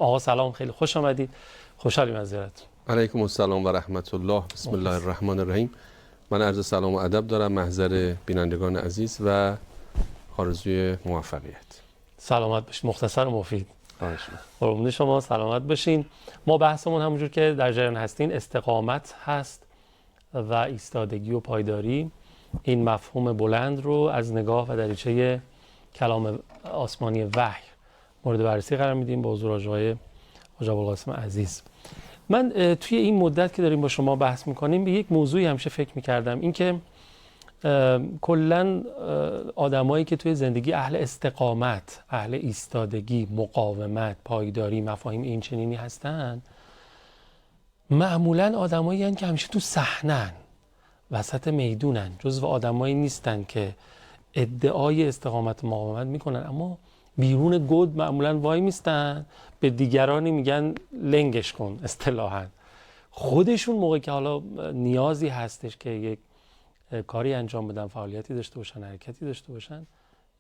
آقا سلام، خیلی خوش آمدید. خوشحالیم از زیارتتون. علیکم السلام و رحمت الله. بسم الله الرحمن الرحیم. من عرض سلام و ادب دارم محضر بینندگان عزیز و آرزوی موفقیت. سلامت باشید. مختصر و مفید. خواهش می‌کنم. قربون شما، سلامت باشین. ما بحثمون همونجور که در جریان هستین استقامت هست و ایستادگی و پایداری. این مفهوم بلند رو از نگاه و دریچه کلام آسمانی وحی مورد بررسی قرار میدیم با حضور آقای ابوالقاسم عزیز. من توی این مدت که داریم با شما بحث میکنیم به یک موضوعی همیشه فکر میکردم، این که کلن آدمایی که توی زندگی اهل استقامت، اهل ایستادگی، مقاومت، پایداری، مفاهیم این چنینی هستن، معمولا آدمایی هستن که همیشه تو صحنه‌ن، وسط میدونن، جزو آدمایی نیستن که ادعای استقامت و مقاومت میکنن اما بیرون گود معمولا وای میستن، به دیگرانی میگن لنگش کن اصطلاحاً. خودشون موقعی که حالا نیازی هستش که یک کاری انجام بدن، فعالیتی داشته باشن، حرکتی داشته باشن،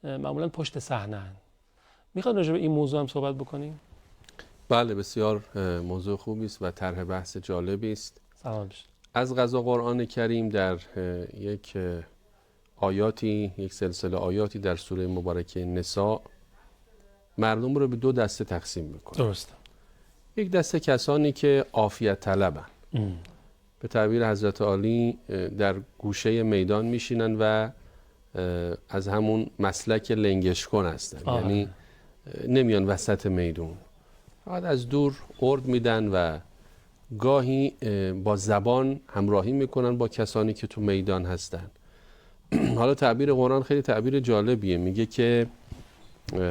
معمولا پشت صحنه‌ان. میخواد راجع به این موضوع هم صحبت بکنیم؟ بله، بسیار موضوع خوبی است و طرح بحث جالبی است. سلام باشید. از قضا قرآن کریم در یک آیاتی، یک سلسله آیاتی در سوره مبارکه نساء مردم رو به دو دسته تقسیم میکنه. درسته. یک دسته کسانی که عافیت طلبن، به تعبیر حضرت عالی در گوشه میدان میشینن و از همون مسلک لنگش کن هستن. یعنی نمیان وسط میدون، فقط از دور ارد میدن و گاهی با زبان همراهی میکنن با کسانی که تو میدان هستن. حالا تعبیر قرآن خیلی تعبیر جالبیه، میگه که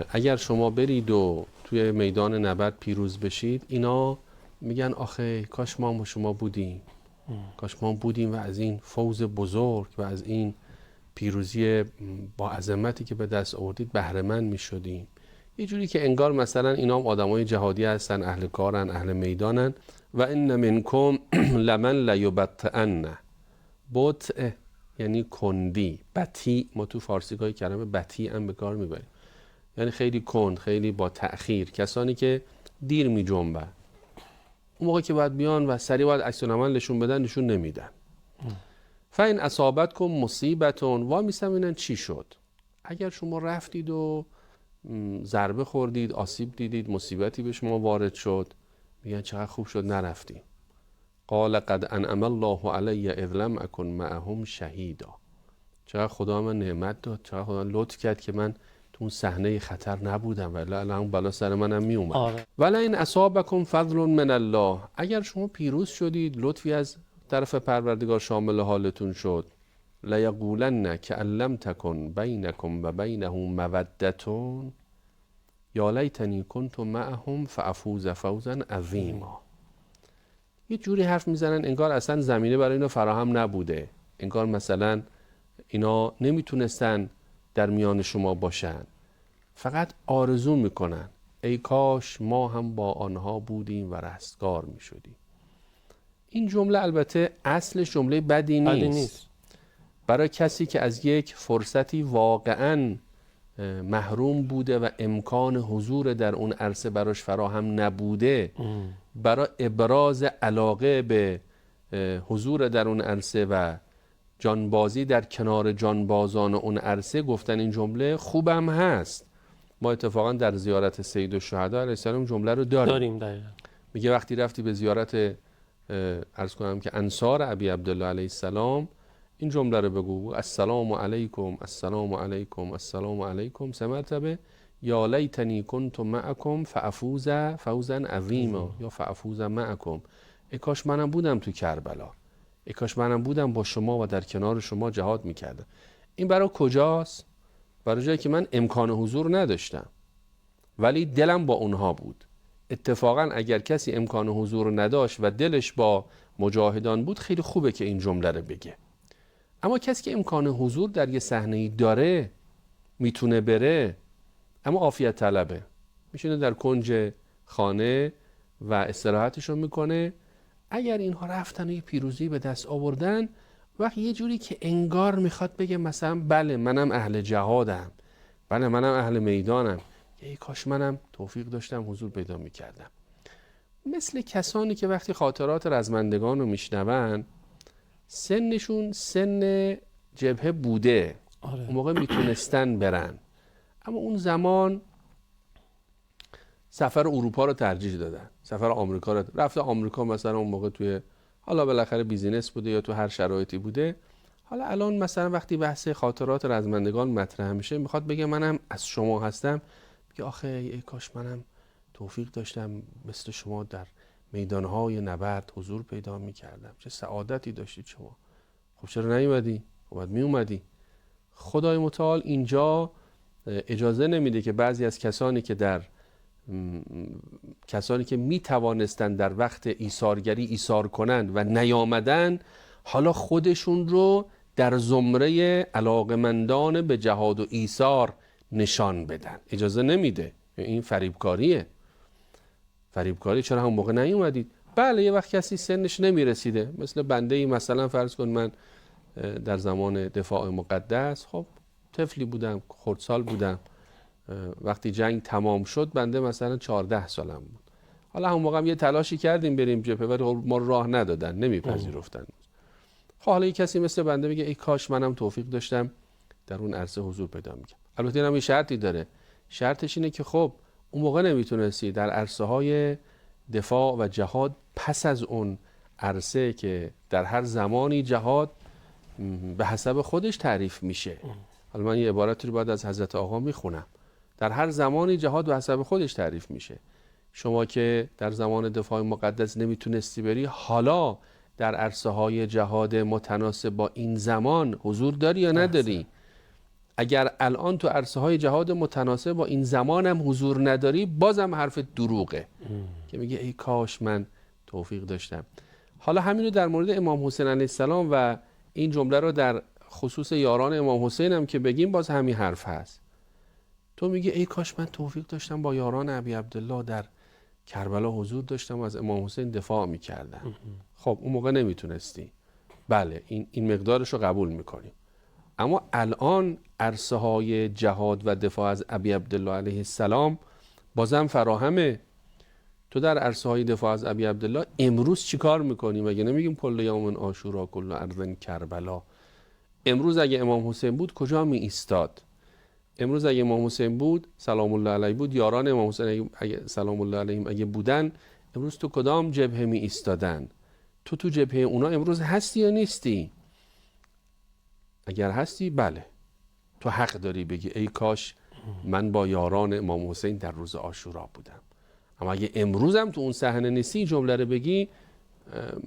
اگر شما برید و توی میدان نبرد پیروز بشید، اینا میگن آخه کاش ما شما بودیم، کاش ما بودیم و از این فوز بزرگ و از این پیروزی با عظمتی که به دست آوردید بهره مند میشدیم. یه جوری که انگار مثلا اینا هم آدمای جهادی هستن، اهل کارن، اهل میدانن. و ان منکم لمن لیبطئن، بطء یعنی کندی، بطیء ما تو فارسی کلمه بطیء هم به کار میبریم، یعنی خیلی کند، خیلی با تأخیر، کسانی که دیر می جنبن. اون موقع که باید بیان و سریع باید عکس العمل نشون بدن، نشون نمیدن. فاین اصابتکم مصیبتون، وا میسن ببینن چی شد. اگر شما رفتید و ضربه خوردید، آسیب دیدید، مصیبتی به شما وارد شد، میگن چقدر خوب شد نرفتیم. قال قد انعم الله علی اذ لم اکن معهم شهیدا، چقدر خدا من نعمت داد، چقدر خدا لطف کرد که من اون صحنه خطر نبودم، ولی الان بلا سر منم می اومد. ولی این اصابکم فضل من الله، اگر شما پیروز شدید، لطفی از طرف پروردگار شامل حالتون شد، لیقولن که لم تکن بینکم و بینه مودتون یا لیتنی کنت معهم فافوز فوزا عظیما. یه جوری حرف میزنن انگار اصلا زمینه برای اینا فراهم نبوده، انگار مثلا اینا نمیتونستن در میان شما باشن، فقط آرزو میکنن ای کاش ما هم با آنها بودیم و رستگار میشدیم. این جمله البته اصلش جمله بدی نیست. برای کسی که از یک فرصتی واقعاً محروم بوده و امکان حضور در اون عرصه براش فراهم نبوده، برای ابراز علاقه به حضور در اون عرصه و جانبازی در کنار جانبازان اون عرصه گفتن این جمله خوبم هست. ما اتفاقا در زیارت سید الشهدا علیه السلام جمله رو داریم. میگه وقتی رفتی به زیارت عرض کنم که انصار ابی عبدالله علیه السلام، این جمله رو بگو السلام علیکم السلام علیکم السلام علیکم 3 مرتبه، یا لیتنی کنت معکم فافوز فوزا عظیما، یا فافوز معکم، ای کاش منم بودم تو کربلا، ای کاش منم بودم با شما و در کنار شما جهاد میکردم. این برای کجاست؟ برای جایی که من امکان حضور نداشتم ولی دلم با اونها بود. اتفاقا اگر کسی امکان حضور نداشت و دلش با مجاهدان بود، خیلی خوبه که این جمله رو بگه. اما کسی که امکان حضور در یه صحنه‌ای داره، میتونه بره، اما عافیت طلبه، میشینه در کنج خانه و استراحتشو میکنه، اگر اینها رفتن و یه پیروزی به دست آوردن، وقتی یه جوری که انگار میخواد بگه مثلا بله منم اهل جهادم، بله منم اهل میدانم، ای کاش منم توفیق داشتم حضور پیدا میکردم. مثل کسانی که وقتی خاطرات رزمندگان رو میشنون سنشون سن جبهه بوده، آره. اون موقع میتونستن برن، اما اون زمان سفر اروپا رو ترجیح دادن، سفر آمریکا رو رفته. آمریکا مثلا اون موقع توی حالا بالاخره بیزینس بوده یا تو هر شرایطی بوده. حالا الان مثلا وقتی بحث خاطرات رزمندگان مطرح میشه میخواد بگه منم از شما هستم، میگه آخه ای کاش منم توفیق داشتم مثل شما در میدانهای نبرد حضور پیدا میکردم، چه سعادتی داشتید شما. خب چرا نیومدی؟ باید میومدی. خدای متعال اینجا اجازه نمیده که بعضی از کسانی که می توانستند در وقت ایثارگری ایثار کنند و نیامدن، حالا خودشون رو در زمره علاقمندان به جهاد و ایثار نشان بدن. اجازه نمیده. این فریبکاریه. فریبکاری. چرا همون موقع نیومدید؟ بله یه وقت کسی سنش نمیرسیده، مثل بنده ای مثلا فرض کن من در زمان دفاع مقدس خب طفلی بودم، خردسال بودم، وقتی جنگ تمام شد بنده مثلا 14 سالم بود. حالا همون موقع هم یه تلاشی کردیم بریم جبهه ولی ما راه ندادن، نمیپذیرفتن. خب حالا یه کسی مثل بنده میگه ای کاش منم توفیق داشتم در اون عرصه حضور پیدا میکنم. البته اینم یه شرطی داره. شرطش اینه که خب اون موقع نمیتونستی در عرصه های دفاع و جهاد پس از اون عرصه که در هر زمانی جهاد به حسب خودش تعریف میشه. حالا من یه عبارتی رو بعد از حضرت آقا میخونم. در هر زمانی جهاد به حسب خودش تعریف میشه. شما که در زمان دفاع مقدس نمیتونستی بری، حالا در عرصه های جهاد متناسب با این زمان حضور داری یا نداری؟ اگر الان تو عرصه های جهاد متناسب با این زمان هم حضور نداری، بازم حرف دروغه که میگه ای کاش من توفیق داشتم. حالا همینو در مورد امام حسین علیه السلام و این جمله رو در خصوص یاران امام حسین هم که بگیم باز همین حرف هست. تو میگه ای کاش من توفیق داشتم با یاران ابی عبدالله در کربلا حضور داشتم و از امام حسین دفاع میکردم. خب اون موقع نمیتونستی. بله این مقدارش رو قبول میکنیم. اما الان عرصه های جهاد و دفاع از ابی عبدالله علیه السلام بازم فراهمه. تو در عرصه های دفاع از ابی عبدالله امروز چی کار میکنیم؟ مگه نمیگیم کل یوم عاشورا کل ارض کربلا؟ امروز اگه امام حسین بود کجا می ایستاد؟ امروز اگه امام حسین بود سلام الله علیه بود، یاران امام حسین اگه سلام الله علیهم اگه بودن، امروز تو کدام جبهه می ایستادن؟ تو جبهه اونا امروز هستی یا نیستی؟ اگر هستی بله تو حق داری بگی ای کاش من با یاران امام حسین در روز عاشورا بودم. اما اگه امروز هم تو اون صحنه نیستی جمله رو بگی،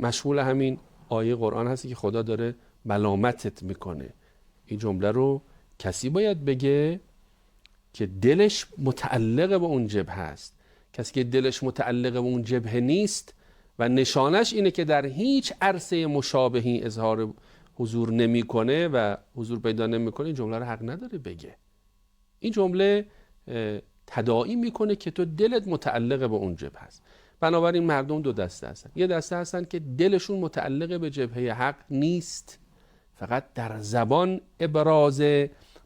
مشمول همین آیه قرآن هستی که خدا داره ملامتت میکنه. این جمله رو کسی باید بگه که دلش متعلق به اون جبهه است. کسی که دلش متعلق به اون جبهه نیست و نشانش اینه که در هیچ عرصه مشابهی اظهار حضور نمیکنه و حضور پیدا نمیکنه، این جمله رو حق نداره بگه. این جمله تداعی میکنه که تو دلت متعلق به اون جبهه است. بنابراین مردم دو دسته هستن. یه دسته هستن که دلشون متعلق به جبهه حق نیست، فقط در زبان ابراز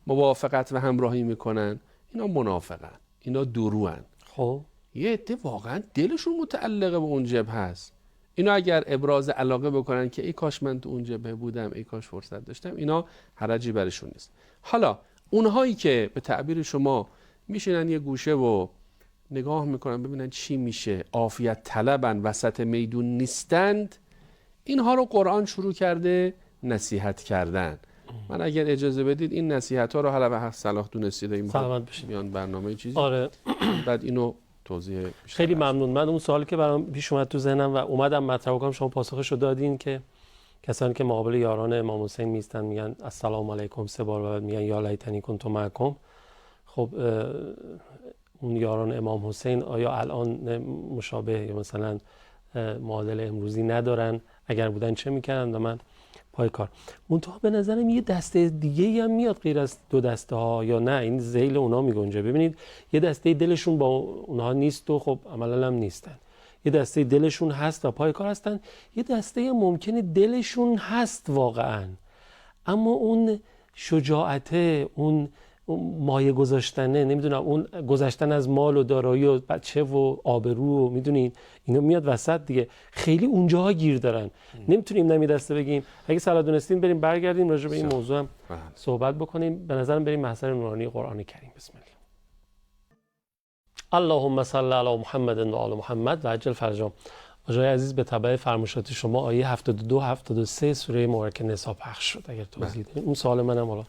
موافقت و همراهی میکنن. اینا منافقن، اینا دروغن. خب یه عده واقعا دلشون متعلق به اون جبهه است. اینا اگر ابراز علاقه بکنن که ای کاش من تو اون جبهه بودم، ای کاش فرصت داشتم، اینا حرجی برشون نیست. حالا اونهایی که به تعبیر شما میشینن یه گوشه و نگاه میکنن ببینن چی میشه، عافیت طلبن، وسط میدون نیستند، اینها رو قرآن شروع کرده نصیحت کردن. من اگر اجازه بدید این نصیحت ها رو حالا به حق صلاح دونستید میان برنامه چیزی آره. بعد اینو توضیح بیشتر. خیلی ممنون. من اون سوالی که برام پیش اومد تو ذهنم و اومدم مطرح کنم شما پاسخش رو دادین که کسانی که مقابل یاران امام حسین میستن میگن السلام علیکم 3 بار و بعد میگن یا لیتنی کنت معکم. خب اون یاران امام حسین آیا الان مشابه یا مثلا معادل امروزی ندارن؟ اگر بودن چه میکردن؟ و من پای کار منتها به نظرم یه دسته دیگه هم میاد غیر از دو دسته ها، یا نه این ذیل اونا میگنجه. ببینید یه دسته دلشون با اونها نیست و خب عملا هم نیستن. یه دسته دلشون هست و پای کار هستن. یه دسته ممکنه دلشون هست واقعا، اما اون شجاعته، اون مایه گذاشتنه، نمیدونم اون گذشتن از مال و دارایی و بچه و آبرو و میدونید اینا میاد وسط دیگه. خیلی اونجاها گیر دارن، نمیتونیم نمی دسته بگیم. اگه صلاح دونستین بریم برگردیم راجع به این موضوع هم صحبت بکنیم. به نظرم بریم محضر نورانی قرآن کریم. بسم الله. اللهم صل علی محمد و آل محمد و عجل فرجهم. آقای عزیز به تبع فرمایشات شما آیه 72 73 سوره مبارکه نساء پخش شد. اگر توضیح بدید. اون سوال منم حالا.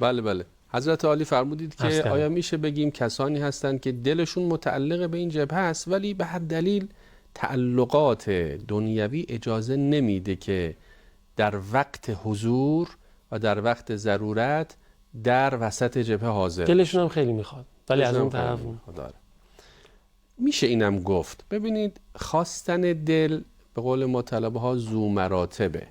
بله حضرت عالی فرمودید که آیا میشه بگیم کسانی هستند که دلشون متعلق به این جبهه است ولی به هر دلیل تعلقات دنیوی اجازه نمیده که در وقت حضور و در وقت ضرورت در وسط جبهه حاضر، دلشون هم خیلی میخواد ولی از اون طرف میشه اینم گفت. ببینید خواستن دل به قول ما طلبه ها ذو مراتبه،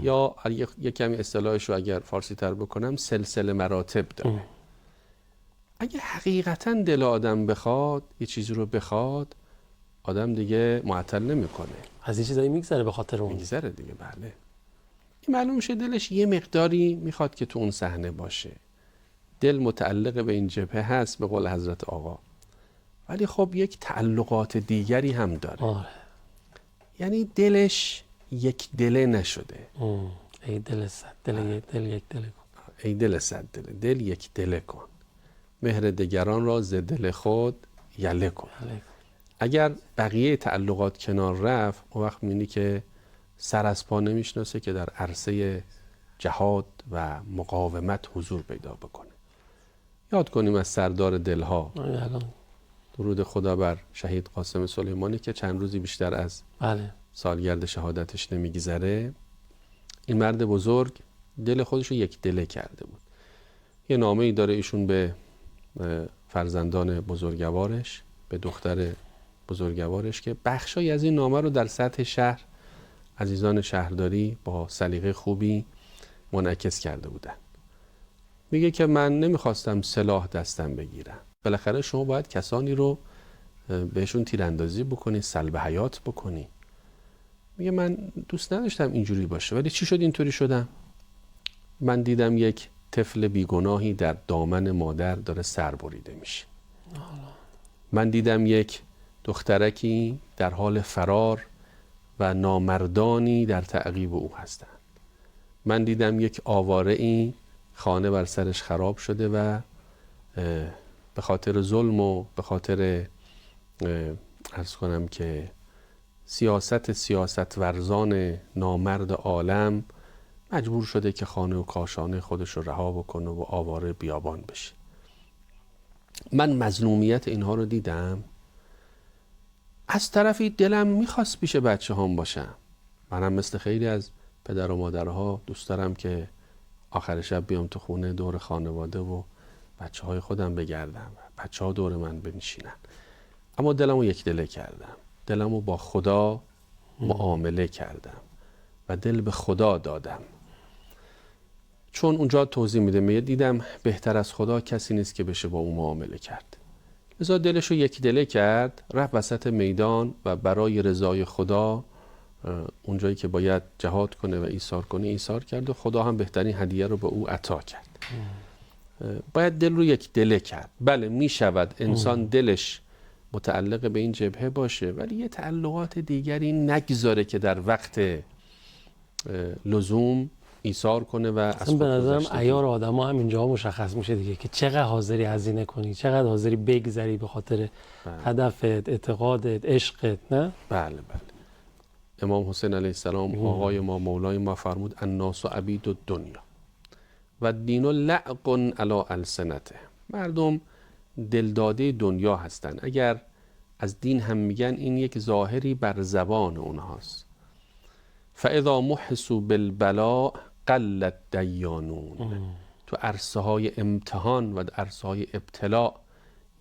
یا یک کمی اصطلاحش رو اگر فارسی تر بکنم سلسله مراتب داره. اگه حقیقتا دل آدم بخواد یه چیزی رو بخواد، آدم دیگه معطل نمیکنه، از این چیزایی میگذره به خاطر اون میگذره دیگه. بله این معلوم میشه دلش یه مقداری میخواد که تو اون صحنه باشه، دل متعلق به این جبهه هست به قول حضرت آقا، ولی خب یک تعلقات دیگری هم داره. یعنی دلش یک دله نشده. ای دل صد دل یک دل کن. ای دل صد دل یک دله کن، مهر دگران را ز دل خود یله کن. اگر بقیه تعلقات کنار رفت، اون وقت می‌بینی که سر از پا نمیشناسه که در عرصه جهاد و مقاومت حضور پیدا بکنه. یاد کنیم از سردار دلها، درود خدا بر شهید قاسم سلیمانی که چند روزی بیشتر از سالگرد شهادتش نمیگذره. این مرد بزرگ دل خودش رو یک دله کرده بود. یه نامه‌ای داره ایشون به فرزندان بزرگوارش، به دختر بزرگوارش، که بخشای از این نامه رو در سطح شهر عزیزان شهرداری با سلیقه خوبی منعکس کرده بودن. میگه که من نمیخواستم سلاح دستم بگیرم. بالاخره شما باید کسانی رو بهشون تیراندازی بکنی، سلب حیات بکنی. میگه من دوست نداشتم اینجوری باشه، ولی چی شد اینطوری شدم؟ من دیدم یک طفل بیگناهی در دامن مادر داره سر بریده میشه. من دیدم یک دخترکی در حال فرار و نامردانی در تعقیب او هستند. من دیدم یک آواره‌ای خانه بر سرش خراب شده و به خاطر ظلم و به خاطر عرض کنم که سیاست ورزان نامرد عالم مجبور شده که خانه و کاشانه خودش رو رها بکنه و آواره بیابان بشه. من مظلومیت اینها رو دیدم. از طرفی دلم میخواست پیش بچه هم باشم. منم مثل خیلی از پدر و مادرها دوست دارم که آخر شب بیام تو خونه دور خانواده و بچه های خودم بگردم، بچه ها دور من بنشینن. اما دلمو یک دله کردم، دلمو با خدا معامله کردم و دل به خدا دادم. چون اونجا توضیح میده، میگه دیدم بهتر از خدا کسی نیست که بشه با اون معامله کرد. لذا دلشو یک دله کرد، رفت وسط میدان و برای رضای خدا اونجایی که باید جهاد کنه و ایثار کنه ایثار کرد و خدا هم بهترین هدیه رو به او عطا کرد. باید دل رو یک دله کرد. بله میشود انسان دلش متعلق به این جبهه باشه ولی یه تعلقات دیگری نگذاره که در وقت لزوم ایثار کنه و اصلا به نظرم عیار آدم ها هم اینجا مشخص میشه دیگه که چقدر حاضری هزینه کنی، چقدر حاضری بگذری به خاطر هدفت، اعتقادت، عشقت. نه؟ بله. امام حسین علیه السلام آقای ما مولای ما فرمود الناس عبید الدنیا و دین لعق علی السنته. مردم دلداده دنیا هستن. اگر از دین هم میگن این یک ظاهری بر زبان اونهاست. فاذا محسوا بالبلاء قلت دیانون. تو عرصه های امتحان و عرصه های ابتلاء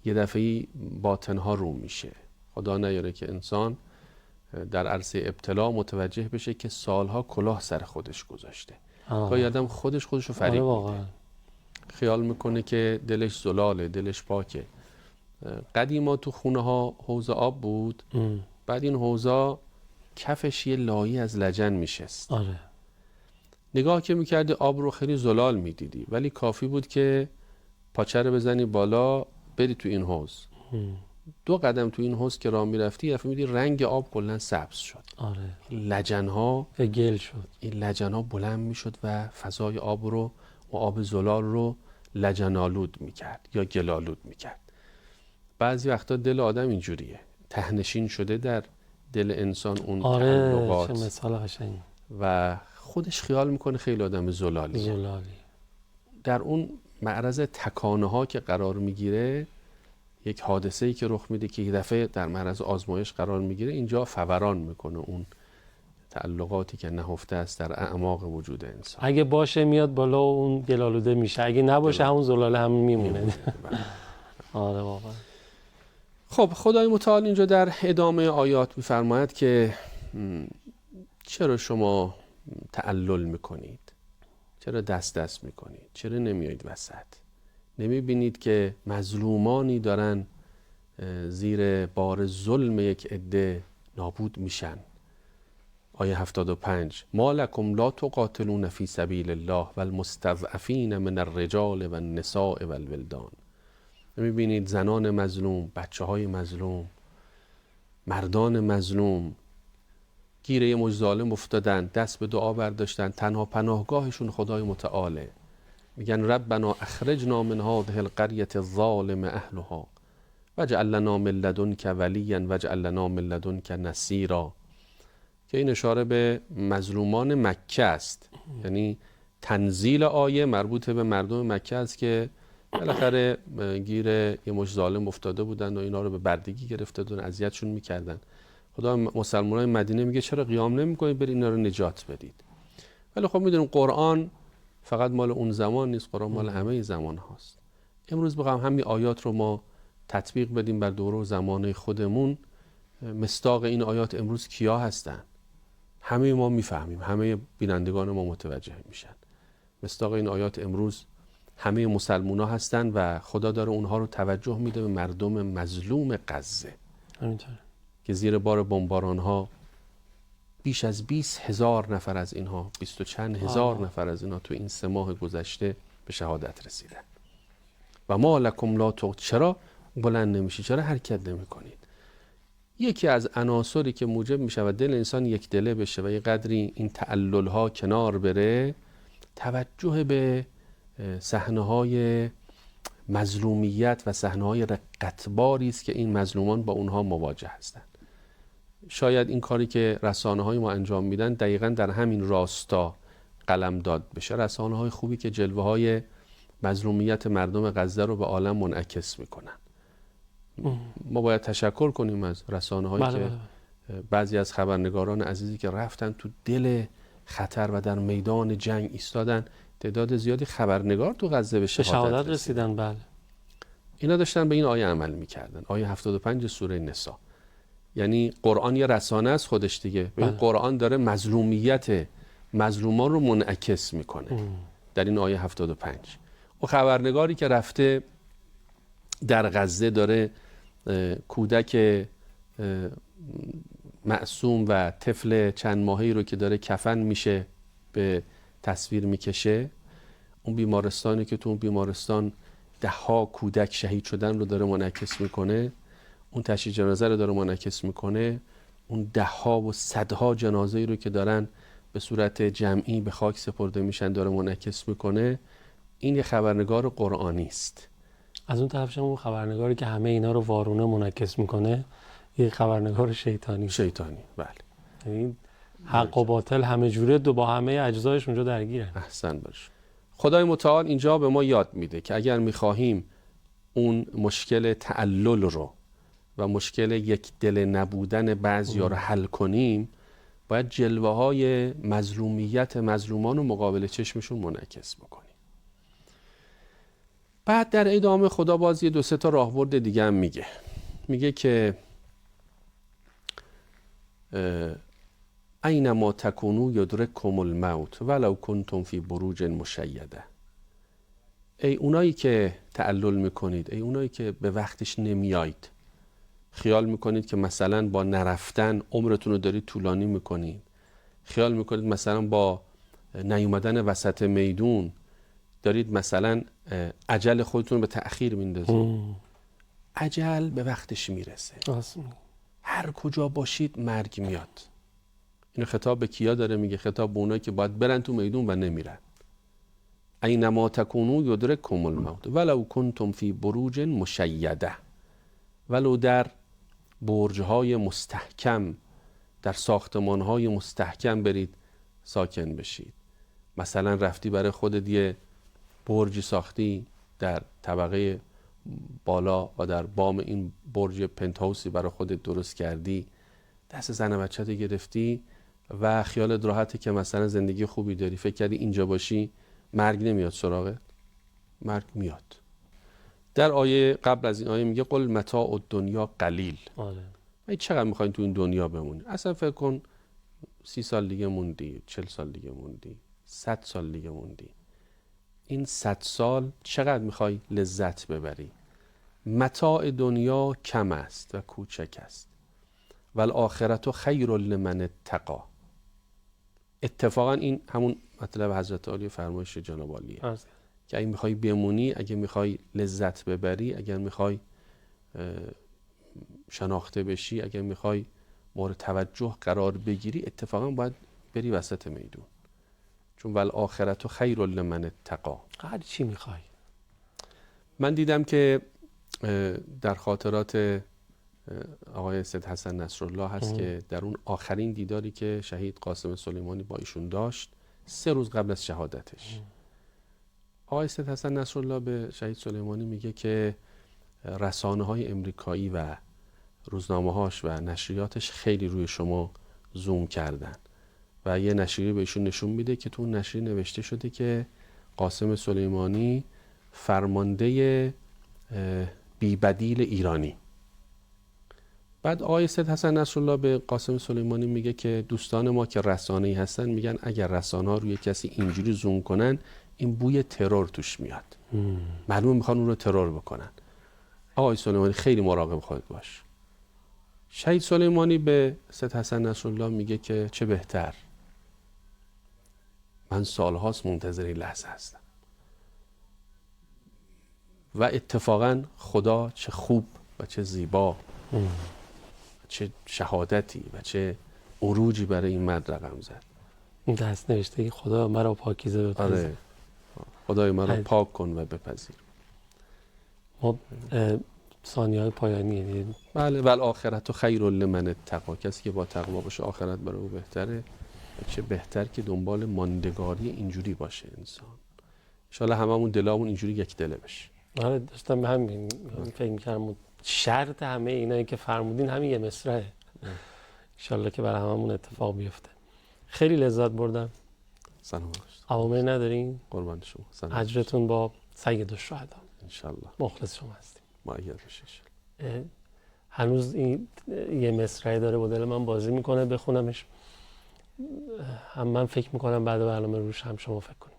یه دفعی باطنها رو میشه. خدا نیاره که انسان در عرصه ابتلا متوجه بشه که سالها کلاه سر خودش گذاشته. گاهی آدم خودش رو فریب میده، خیال میکنه که دلش زلاله، دلش پاکه. قدیما تو خونه ها حوض آب بود، بعد این حوضا کفش یه لایی از لجن میشست. نگاه که میکردی آب رو خیلی زلال میدیدی، ولی کافی بود که پاچه رو بزنی بالا بری تو این حوض، 2 قدم تو این حوض که راه میرفتی یه می‌بینی رنگ آب کلا سبز شد. آره. لجن‌ها گل شد. این لجن‌ها بلند میشد و فضای آب رو و آب زلال رو لجن‌آلود میکرد یا گل‌آلود میکرد. بعضی وقتا دل آدم اینجوریه، تهنشین شده در دل انسان اون تعلقات. چه مثال قشنگی. و خودش خیال میکنه خیلی آدم زلالیه. در اون معرض تکانه ها که قرار میگیره، یک حادثه‌ای که رخ میده که یک دفعه در معرض آزمایش قرار میگیره، اینجا فوران میکنه اون تعلقاتی که نهفته است در اعماق وجود انسان. اگه باشه میاد بالا و اون گل‌آلوده میشه، اگه نباشه همون زلاله هم میمونه. آره واقعا. خب خدای متعال اینجا در ادامه آیات میفرماید که چرا شما تعلل میکنید؟ چرا دست میکنید؟ چرا نمیایید وسط؟ نمیبینید که مظلومانی دارن زیر بار ظلم یک عده نابود میشن؟ آیه 75 ما لکم لا تقاتلون فی سبیل الله والمستضعفین من الرجال والنساء والولدان. نمیبینید زنان مظلوم، بچه های مظلوم، مردان مظلوم گیر یه مجد ظالم افتادن، دست به دعا برداشتن، تنها پناهگاهشون خدای متعاله. میگن ربنا اخرجنا من هذه القرية الظالم اهلها واجعل لنا من لدنك وليا واجعل لنا من لدنك نصيرا، که این اشاره به مظلومان مکه است. یعنی تنزیل آیه مربوط به مردم مکه است که بالاخره گیر یه مجد ظالم افتاده بودن و اینا رو به بردگی گرفته بودن، اذیتشون میکردن. خدا مسلمانای مدینه میگه چرا قیام نمیکنید برید اینا رو نجات بدید؟ ولی خب میدونیم قرآن فقط مال اون زمان نیست، قرآن مال همه زمان هاست. امروز بخوام همین آیات رو ما تطبیق بدیم بر دوره و زمانه خودمون، مصداق این آیات امروز کیا هستن؟ همه ما میفهمیم، همه بینندگان ما متوجه میشن. مصداق این آیات امروز همه مسلمونا هستن و خدا داره اونها رو توجه میده به مردم مظلوم غزه. همینطوره که زیر بار بمباران ها بیش از 20,000 نفر از اینها، 20 و چند هزار نفر از اینها تو این 3 ماه گذشته به شهادت رسیدن. و ما لکم لا چرا بلند نمیشی؟ چرا حرکت نمی کنید؟ یکی از عناصری که موجب میشه و دل انسان یک دله بشه و یه قدری این تعلل ها کنار بره، توجه به صحنه های مظلومیت و صحنه های رقتباری است که این مظلومان با اونها مواجه هستند. شاید این کاری که رسانه های ما انجام میدن دقیقاً در همین راستا قلم داد بشه. رسانه های خوبی که جلوه های مظلومیت مردم غزه رو به عالم منعکس میکنن. ما باید تشکر کنیم از رسانه هایی که بعضی از خبرنگاران عزیزی که رفتن تو دل خطر و در میدان جنگ ایستادن. تعداد زیادی خبرنگار تو غزه به شهادت رسیدن. بله. اینا داشتن به این آیه عمل میکردن. آیه 75 سوره نساء. یعنی قرآن یه رسانه است خودش دیگه. بله. قرآن داره مظلومیت مظلومان رو منعکس میکنه. در این آیه 75 و خبرنگاری که رفته در غزه داره کودک معصوم و طفل چند ماهه‌ای رو که داره کفن میشه به تصویر میکشه. اون بیمارستانی که تو اون بیمارستان 10 کودک شهید شدن رو داره منعکس میکنه. اون تشییع جنازه رو داره منعکس میکنه. اون 10 و 100 جنازه‌ای رو که دارن به صورت جمعی به خاک سپرده میشن داره منعکس میکنه. این یه خبرنگار قرآنی است. از اون طرفش اون خبرنگاری که همه اینا رو وارونه منعکس میکنه یه خبرنگار شیطانی. بله. یعنی حق و باطل همه جوره با همه اجزایش اونجا درگیرن. احسن باش. خدای متعال اینجا به ما یاد میده که اگر میخواهیم اون مشکل تعلل رو و مشکل یک دل نبودن بعضیا رو حل کنیم، باید جلوه های مظلومیت مظلومان رو مقابل چشمشون منعکس بکنیم. بعد در ادامه خدا باز یه 2-3 تا راهبرد دیگه هم میگه که اینما تکونوا یدرککم الموت ولو کنتم فی بروج مشیده. ای اونایی که تعلل میکنید، ای اونایی که به وقتش نمیایید، خیال میکنید که مثلا با نرفتن عمرتون رو دارید طولانی میکنید، خیال میکنید مثلا با نیومدن وسط میدون دارید مثلا عجل خودتون به تأخیر میندازید. عجل به وقتش میرسه. هر کجا باشید مرگ میاد. اینو خطاب به کیا داره میگه؟ خطاب به اونایی که باید برن تو میدون و نمیرن. اینما تکونوا یدرککم الموت ولو کنتم فی بروج مشیده. ولو در برج‌های مستحکم، در ساختمان‌های مستحکم برید ساکن بشید. مثلا رفتی برای خودت یه برجی ساختی در طبقه بالا و در بام این برج پنتهاوسی برای خودت درست کردی، دست زن و بچه‌ت گرفتی و خیالت راحته که مثلا زندگی خوبی داری، فکر کردی اینجا باشی مرگ نمیاد سراغت. مرگ میاد. در آیه قبل از این آیه میگه قل متاع الدنیا قلیل. ای چقدر میخواین تو این دنیا بمونی؟ اصلا فکر کن 30 سال دیگه موندی، 40 سال دیگه موندی، 100 سال دیگه موندی. این 100 سال چقدر میخوای لذت ببری؟ متاع دنیا کم است و کوچک است. والآخرة خیر لمن اتقی. اتفاقا این همون مطلب حضرت علی فرمایش جناب عالیه که اگه میخوای بمونی، اگه میخوای لذت ببری، اگه میخوای شناخته بشی، اگه میخوای مورد توجه قرار بگیری، اتفاقا باید بری وسط میدون. چون والآخرة خیر لمن اتقی. هر چی میخوای. من دیدم که در خاطرات آقای سید حسن نصرالله هست که در اون آخرین دیداری که شهید قاسم سلیمانی با ایشون داشت 3 روز قبل از شهادتش، آقای سید حسن نصرالله به شهید سلیمانی میگه که رسانه‌های امریکایی و روزنامه‌هاش و نشریاتش خیلی روی شما زوم کردن و یه نشریه به ایشون نشون میده که تو اون نشریه نوشته شده که قاسم سلیمانی فرمانده بی‌بدیل ایرانی. بعد آقای سید حسن نصرالله به قاسم سلیمانی میگه که دوستان ما که رسانه‌ای هستن میگن اگر رسانه‌ها روی کسی اینجوری زوم کنن این بوی ترور توش میاد. معلومه میخوان اون رو ترور بکنن. آقای سلیمانی خیلی مراقب خودت باش. شهید سلیمانی به سید حسن نصرالله میگه که چه بهتر، من سالهاست منتظر این لحظه هستم و اتفاقا خدا چه خوب و چه زیبا، چه شهادتی و چه عروجی برای این مرد رقم زد. این دست نوشته خدا مرا پاکیزه بپذیر. آره، خدای مرا پاک کن و بپذیر. ما ثانیه‌های پایانی بله، والآخرة خیر لمن اتقی. کسی که با تقوا باشه آخرت برای او بهتره. چه بهتر که دنبال ماندگاری اینجوری باشه انسان. انشالله هممون دلامون اینجوری یک دله بشه. آره، داشتم به همین فکر می‌کردم. شرط همه اینایی که فرمودین همین یه مصرعه. انشالله که برای هممون اتفاق بیفته. خیلی لذت بردم. سلام. اوامر ندارین؟ قربان شما. اجرتون با سید الشهدا. انشالله. مخلص شما هستیم. مؤید بشه. هنوز این یه مصرعه داره با دل من بازی میکنه، بخونمش. هم من فکر میکنم بعد برنامه روش هم شما فکر کنیم.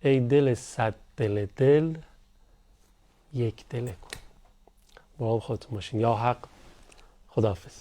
ای دل 100 دل یک دل کن. مراقب خودتون باشین. یا حق. خداحافظ.